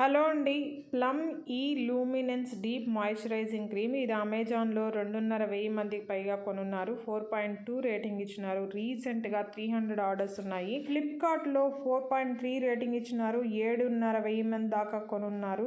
Hello అండి. Plum ఈ luminance deep moisturising cream ఇది అమెజాన్లో 2,500 మందికి పైగా కొనున్నారు. 4.2 రేటింగ్ ఇచ్చినారు. రీసెంట్గా 300 ఆర్డర్స్ ఉన్నాయి. ఫ్లిప్కార్ట్లో 4.3 రేటింగ్ ఇచ్చినారు. 7,500 మంది దాకా కొనున్నారు.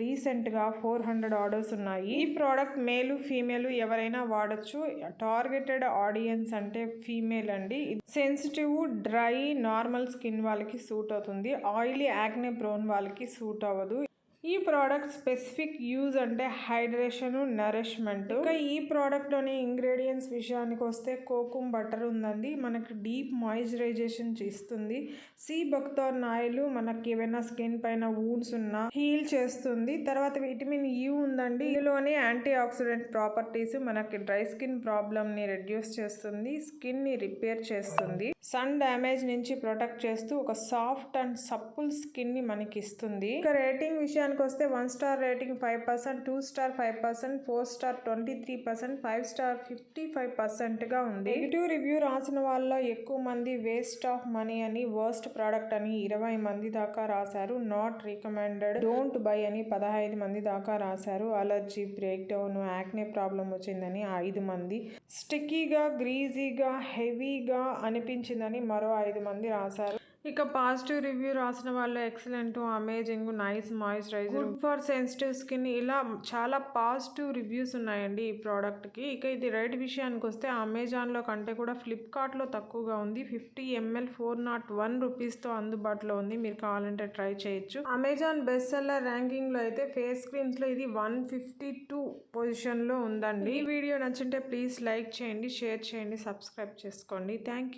రీసెంట్గా 400 ఆర్డర్స్ ఉన్నాయి. ఈ ప్రోడక్ట్ మేలు ఫీమేల్ ఎవరైనా వాడచ్చు. టార్గెటెడ్ ఆడియన్స్ అంటే ఫీమేల్ అండి. సెన్సిటివ్, డ్రై, నార్మల్ స్కిన్ వాళ్ళకి సూట్ అవుతుంది. ఆయిలీ, యాక్నే ప్రోన్ వాళ్ళకి సూట్ అవ్వదు. ఈ ప్రోడక్ట్ స్పెసిఫిక్ యూజ్ అంటే హైడ్రేషన్, నరిష్మెంట్. ఇంకా ఈ ప్రోడక్ట్లోని ఇంగ్రీడియంట్స్ విషయానికి వస్తే కోకుమ్ బటర్ ఉందండి. మనకి డీప్ మాయిశ్చరైజేషన్ ఇస్తుంది. సీ బక్థార్న్ ఆయిల్ మనకి ఏమైనా స్కిన్ పైన వూండ్స్ ఉన్నా హీల్ చేస్తుంది. తర్వాత విటమిన్ యూ ఉందండి. ఇందులోనే యాంటీ ఆక్సిడెంట్ ప్రాపర్టీస్ మనకి డ్రై స్కిన్ ప్రాబ్లమ్ ని రెడ్యూస్ చేస్తుంది. స్కిన్ ని రిపేర్ చేస్తుంది. సన్ డ్యామేజ్ నుంచి ప్రొటెక్ట్ చేస్తూ ఒక సాఫ్ట్ అండ్ సప్పుల్ స్కిన్ ని మనకి ఇస్తుంది. ఇక రేటింగ్ విషయానికి వస్తే 1 star rating 5%, 2 star 5%, 4 star 23%, 5 star 55% గా ఉంది. నెగిటివ్ రివ్యూ రాసిన వాళ్ళలో ఎక్కువ మంది వేస్ట్ ఆఫ్ మనీ అని, వర్స్ట్ ప్రోడక్ట్ అని 20 మంది దాకా రాశారు. నాట్ రికమెండెడ్, డోంట్ బై అని 15 మంది దాకా రాశారు. Allergy, break down, acne problem వచ్చిందని 5 మంది, స్టిక్కీగా, గ్రీజీగా, హెవీగా అనిపించిందని మరో 5 మంది రాశారు. ఇక పాజిటివ్ రివ్యూ రాసిన వాళ్ళు excellent, amazing, nice moisturiser, good for sensitive skin, ఇలా చాలా పాజిటివ్ రివ్యూస్ ఉన్నాయండి ఈ ప్రోడక్ట్కి. ఇక ఇది రేట్ విషయానికి వస్తే అమెజాన్లో కంటే కూడా ఫ్లిప్కార్ట్లో తక్కువగా ఉంది. 50 ml 401 రూపీస్తో అందుబాటులో ఉంది. మీరు కావాలంటే ట్రై చేయొచ్చు. అమెజాన్ బెస్ట్ సెల్లర్ ర్యాంకింగ్లో అయితే ఫేస్ క్రీమ్స్లో ఇది 152 పొజిషన్లో ఉందండి. ఈ వీడియో నచ్చింటే ప్లీజ్ లైక్ చేయండి, షేర్ చేయండి, సబ్స్క్రైబ్ చేసుకోండి. Thank you.